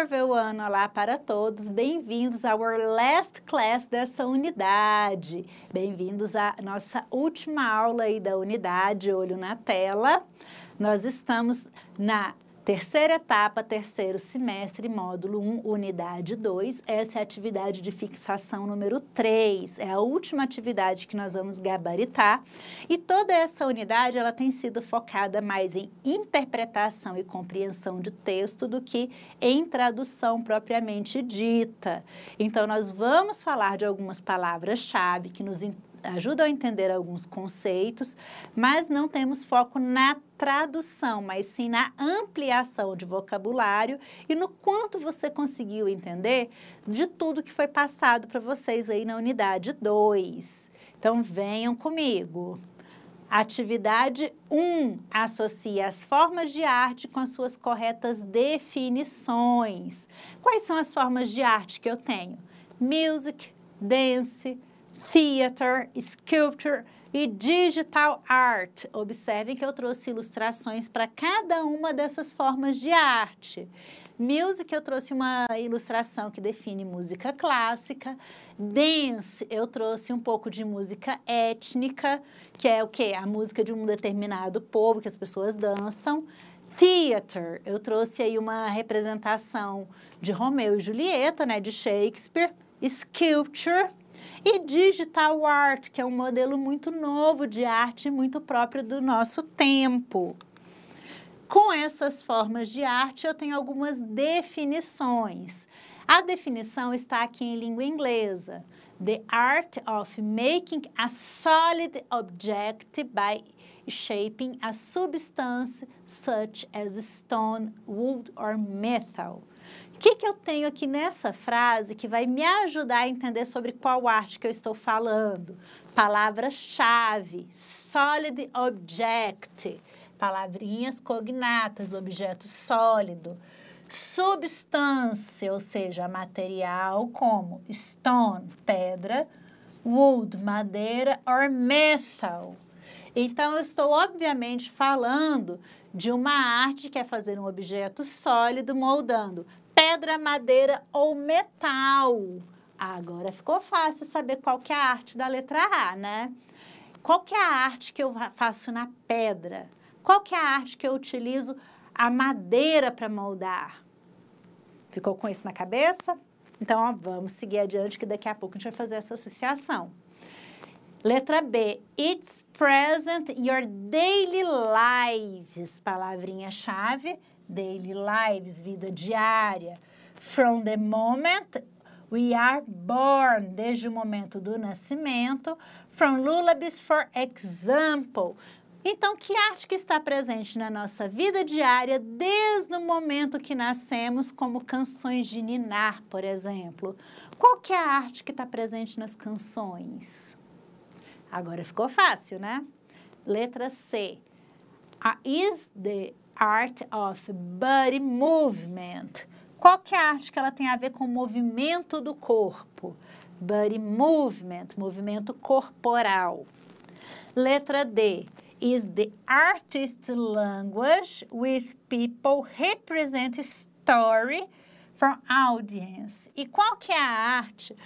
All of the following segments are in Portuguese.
everyone! Olá para todos, bem-vindos ao our last class dessa unidade. Bem-vindos à nossa última aula aí da unidade, olho na tela. Nós estamos na terceira etapa, terceiro semestre, módulo 1, unidade 2. Essa é a atividade de fixação número 3. É a última atividade que nós vamos gabaritar. E toda essa unidade, ela tem sido focada mais em interpretação e compreensão de texto do que em tradução propriamente dita. Então, nós vamos falar de algumas palavras-chave que nos ajudam a entender alguns conceitos, mas não temos foco na tradução, mas sim na ampliação de vocabulário e no quanto você conseguiu entender de tudo que foi passado para vocês aí na unidade 2. Então, venham comigo. Atividade 1, associe as formas de arte com as suas corretas definições. Quais são as formas de arte que eu tenho? Music, dance, theater, sculpture e digital art. Observem que eu trouxe ilustrações para cada uma dessas formas de arte. Music, eu trouxe uma ilustração que define música clássica. Dance, eu trouxe um pouco de música étnica, que é o quê? A música de um determinado povo que as pessoas dançam. Theater, eu trouxe aí uma representação de Romeu e Julieta, né, de Shakespeare. Sculpture e digital art, que é um modelo muito novo de arte, muito próprio do nosso tempo. Com essas formas de arte, eu tenho algumas definições. A definição está aqui em língua inglesa. The art of making a solid object by shaping a substance such as stone, wood or metal. O que eu tenho aqui nessa frase que vai me ajudar a entender sobre qual arte que eu estou falando? Palavra-chave, solid object, palavrinhas cognatas, objeto sólido. Substância, ou seja, material como stone, pedra, wood, madeira, or metal. Então, eu estou obviamente falando de uma arte que é fazer um objeto sólido moldando pedra, madeira ou metal. Agora ficou fácil saber qual que é a arte da letra A, né? Qual que é a arte que eu faço na pedra? Qual que é a arte que eu utilizo a madeira para moldar? Ficou com isso na cabeça? Então, ó, vamos seguir adiante que daqui a pouco a gente vai fazer essa associação. Letra B, it's present in your daily lives. Palavrinha-chave, daily lives, vida diária. From the moment we are born, desde o momento do nascimento. From lullabies, for example. Então, que arte que está presente na nossa vida diária desde o momento que nascemos, como canções de ninar, por exemplo? Qual que é a arte que está presente nas canções? Agora ficou fácil, né? Letra C. Is the art of body movement. Qual que é a arte que ela tem a ver com o movimento do corpo? Body movement, movimento corporal. Letra D. Is the artist language with people represent story from audience. E qual que é a arte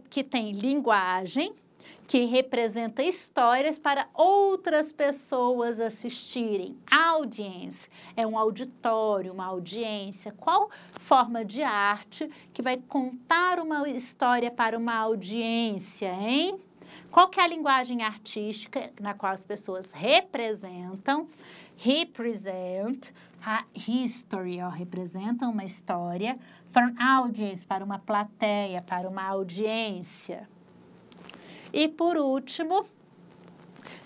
que tem linguagem, que representa histórias para outras pessoas assistirem? Audience é um auditório, uma audiência. Qual forma de arte que vai contar uma história para uma audiência, hein? Qual que é a linguagem artística na qual as pessoas representam? Represent, a history, ó, representam uma história. From audience, para uma plateia, para uma audiência. E por último,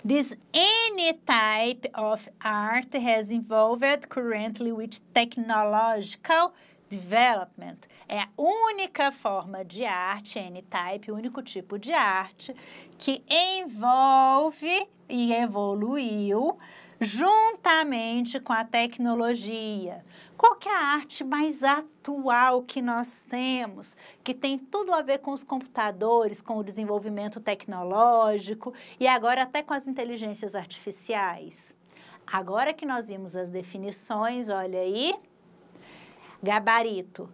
this any type of art has involved currently with technological development. É a única forma de arte, any type, o único tipo de arte que envolve e evoluiu juntamente com a tecnologia. Qual que é a arte mais atual que nós temos, que tem tudo a ver com os computadores, com o desenvolvimento tecnológico e agora até com as inteligências artificiais? Agora que nós vimos as definições, olha aí, Gabarito,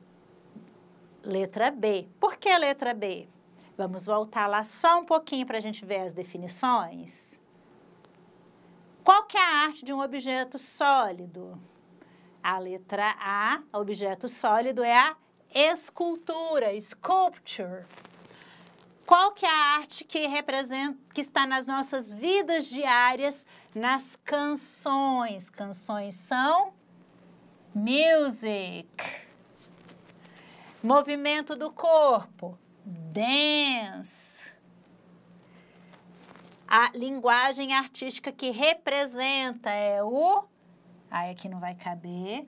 letra B. Por que letra B? Vamos voltar lá só um pouquinho para a gente ver as definições. Qual que é a arte de um objeto sólido? A letra A, objeto sólido, é a escultura, sculpture. Qual que é a arte que representa, que está nas nossas vidas diárias, nas canções? Canções são music. Movimento do corpo, dance. A linguagem artística que representa é o... Aí aqui não vai caber.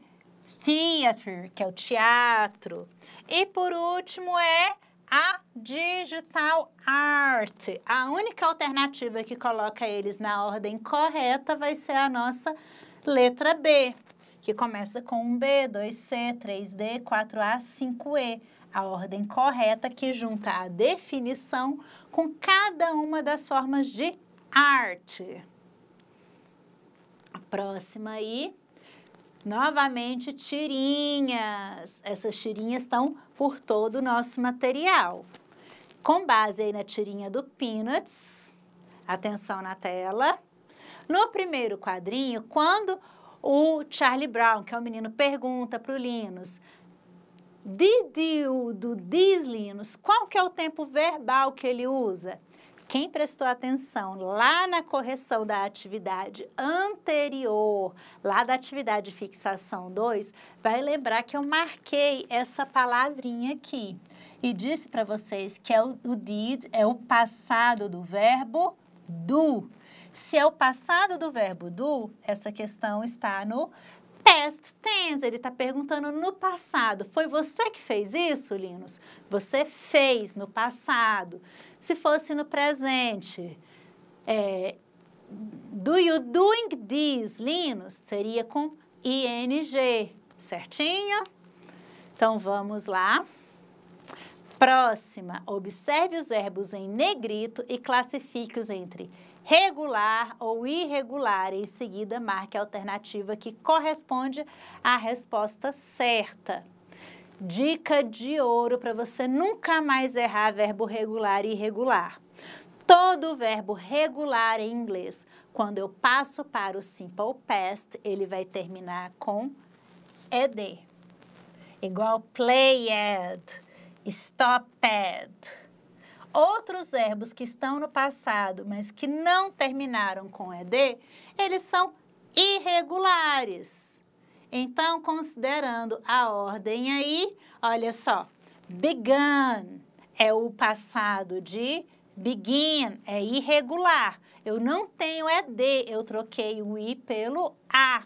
Theater, que é o teatro. E por último é a digital art. A única alternativa que coloca eles na ordem correta vai ser a nossa letra B, que começa com 1B, 2C, 3D, 4A, 5E. A ordem correta que junta a definição com cada uma das formas de arte. A próxima aí, novamente, tirinhas. Essas tirinhas estão por todo o nosso material. Com base aí na tirinha do Peanuts, atenção na tela. No primeiro quadrinho, quando o Charlie Brown, que é o menino, pergunta para o Linus, did you do this, Linus? Qual que é o tempo verbal que ele usa? Quem prestou atenção lá na correção da atividade anterior, lá da atividade de fixação 2, vai lembrar que eu marquei essa palavrinha aqui e disse para vocês que o did é o passado do verbo do. Se é o passado do verbo do, essa questão está no past tense, ele está perguntando no passado. Foi você que fez isso, Linus? Você fez no passado. Se fosse no presente, do you doing this, Linus? Seria com ing, certinho? Então, vamos lá. Próxima, observe os verbos em negrito e classifique-os entre regular ou irregular. Em seguida, marque a alternativa que corresponde à resposta certa. Dica de ouro para você nunca mais errar verbo regular e irregular. Todo verbo regular em inglês, quando eu passo para o simple past, ele vai terminar com ed. Igual played, stopped. Outros verbos que estão no passado, mas que não terminaram com ed, eles são irregulares. Então, considerando a ordem aí, olha só, began é o passado de begin, é irregular. Eu não tenho ed, eu troquei o i pelo a.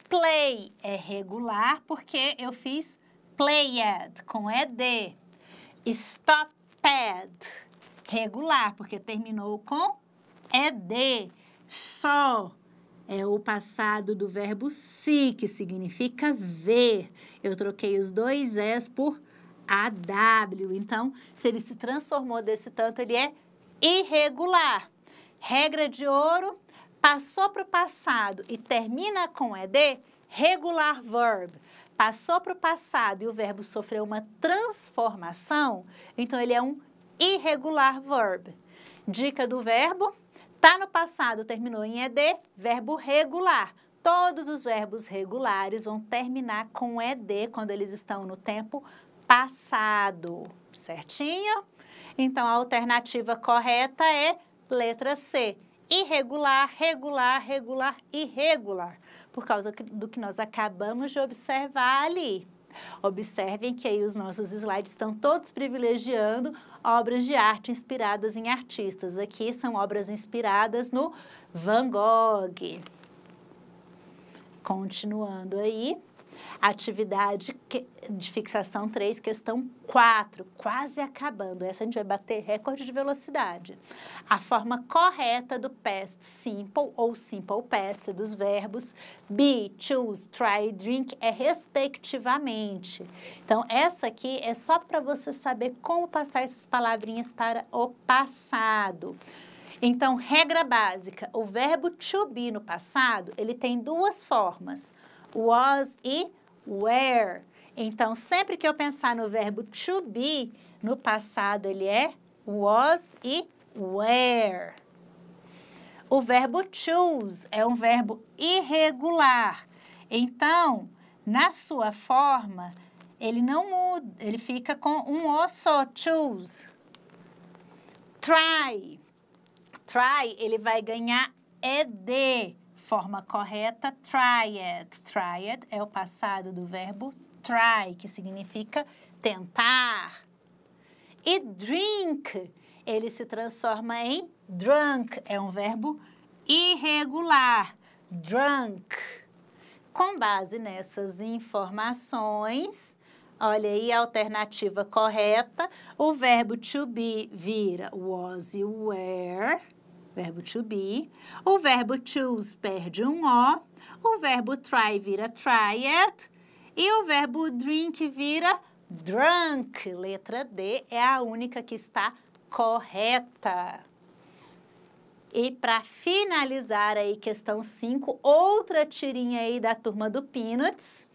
Play é regular porque eu fiz played com ed. Stopped, regular porque terminou com ed. Saw é o passado do verbo see, que significa ver. Eu troquei os dois S por AW. Então, se ele se transformou desse tanto, ele é irregular. Regra de ouro, passou para o passado e termina com ed, regular verb. Passou para o passado e o verbo sofreu uma transformação, então ele é um irregular verb. Dica do verbo. Tá no passado, terminou em ed, verbo regular. Todos os verbos regulares vão terminar com ed quando eles estão no tempo passado, certinho? Então, a alternativa correta é letra C, irregular, regular, regular, irregular, por causa do que nós acabamos de observar ali. Observem que aí os nossos slides estão todos privilegiando obras de arte inspiradas em artistas. Aqui são obras inspiradas no Van Gogh. Continuando aí, atividade de fixação 3, questão 4, quase acabando. Essa a gente vai bater recorde de velocidade. A forma correta do past simple ou simple past dos verbos be, choose, try, drink é respectivamente. Então, essa aqui é só para você saber como passar essas palavrinhas para o passado. Então, regra básica, o verbo to be no passado, ele tem duas formas, was e were. Então, sempre que eu pensar no verbo to be, no passado ele é was e were. O verbo choose é um verbo irregular. Então, na sua forma, ele não muda, ele fica com um O só, choose. Try. Try, ele vai ganhar ED. Forma correta, tried. Tried é o passado do verbo try, que significa tentar. E drink, ele se transforma em drunk, é um verbo irregular, drunk. Com base nessas informações, olha aí a alternativa correta, o verbo to be vira was e were, verbo to be, o verbo choose perde um O verbo try vira tried, e o verbo drink vira drunk, letra D é a única que está correta. E para finalizar aí, questão 5, outra tirinha aí da turma do Peanuts.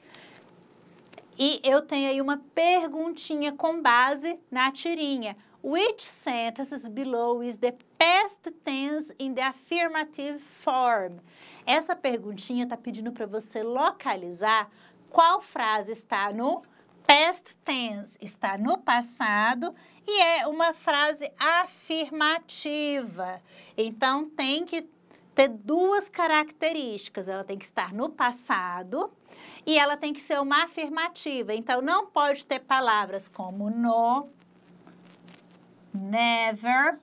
E eu tenho aí uma perguntinha com base na tirinha. Which sentences below is the past tense in the affirmative form? Essa perguntinha está pedindo para você localizar qual frase está no past tense, está no passado e é uma frase afirmativa. Então, tem que ter duas características. Ela tem que estar no passado e ela tem que ser uma afirmativa. Então, não pode ter palavras como no, never.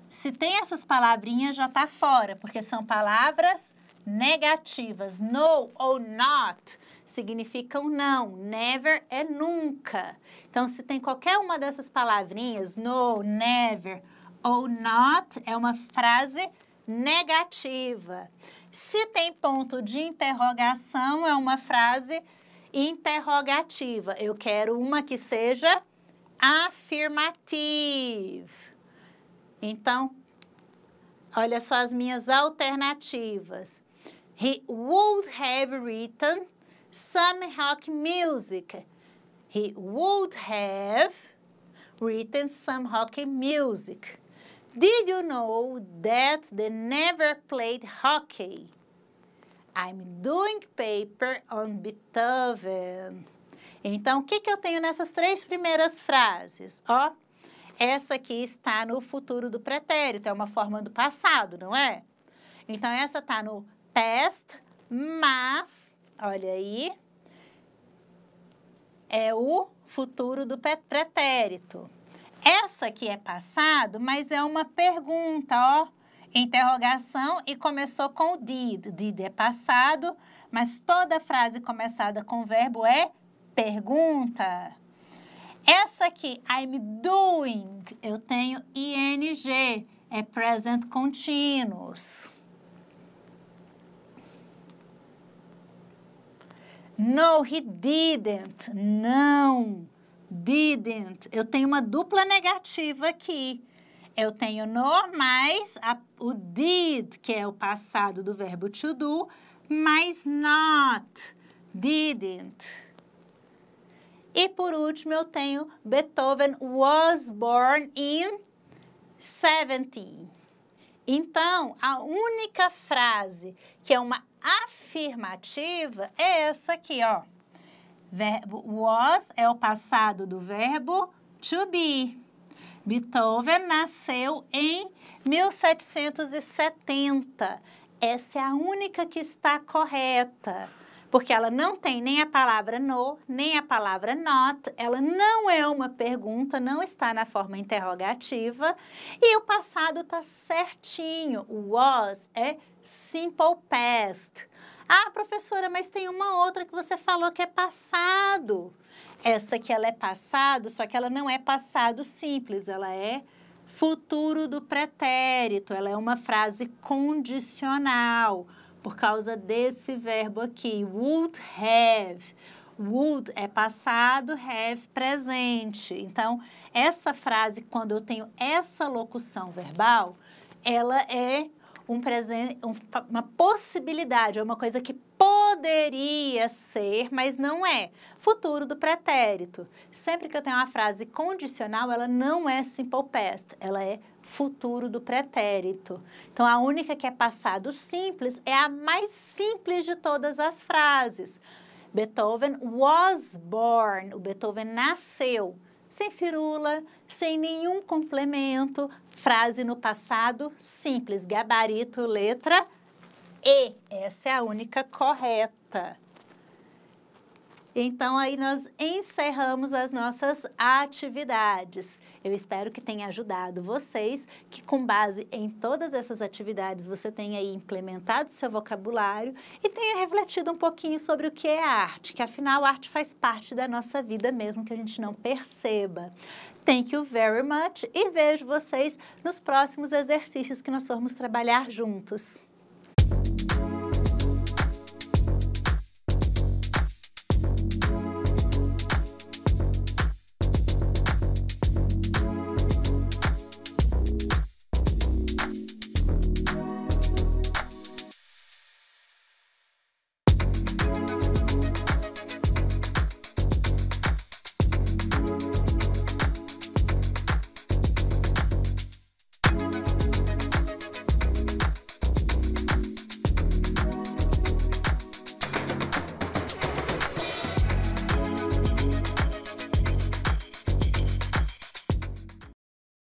Se tem essas palavrinhas, já está fora, porque são palavras negativas. No ou not significam não, never é nunca. Então, se tem qualquer uma dessas palavrinhas, no, never ou not, é uma frase negativa. Se tem ponto de interrogação, é uma frase interrogativa. Eu quero uma que seja afirmative. Então, olha só as minhas alternativas. He would have written some rock music. He would have written some rock music. Did you know that they never played hockey? I'm doing paper on Beethoven. Então, o que eu tenho nessas três primeiras frases? Ó, essa aqui está no futuro do pretérito, é uma forma do passado, não é? Então, essa está no past, mas, olha aí, é o futuro do pretérito. Essa aqui é passado, mas é uma pergunta, ó, interrogação e começou com o did. Did é passado, mas toda frase começada com verbo é pergunta. Essa aqui, I'm doing, eu tenho ing, é present continuous. No, he didn't. Não, didn't. Eu tenho uma dupla negativa aqui. Eu tenho no mais o did, que é o passado do verbo to do, mais not, didn't. E por último, eu tenho Beethoven was born in 70. Então, a única frase que é uma afirmativa é essa aqui, ó. Verbo was é o passado do verbo to be. Beethoven nasceu em 1770. Essa é a única que está correta, porque ela não tem nem a palavra no, nem a palavra not, ela não é uma pergunta, não está na forma interrogativa, e o passado está certinho. O was é simple past. Ah, professora, mas tem uma outra que você falou que é passado. Essa aqui, ela é passado, só que ela não é passado simples, ela é futuro do pretérito, ela é uma frase condicional, por causa desse verbo aqui, would have. Would é passado, have presente. Então, essa frase, quando eu tenho essa locução verbal, ela é uma possibilidade, é uma coisa que poderia ser, mas não é. Futuro do pretérito. Sempre que eu tenho uma frase condicional, ela não é simple past, ela é futuro do pretérito. Então, a única que é passado simples é a mais simples de todas as frases. Beethoven was born. O Beethoven nasceu. Sem firula, sem nenhum complemento. Frase no passado simples. Gabarito, letra E. Essa é a única correta. Então, aí nós encerramos as nossas atividades. Eu espero que tenha ajudado vocês, que com base em todas essas atividades você tenha aí implementado seu vocabulário e tenha refletido um pouquinho sobre o que é arte, que afinal a arte faz parte da nossa vida mesmo que a gente não perceba. Thank you very much e vejo vocês nos próximos exercícios que nós formos trabalhar juntos.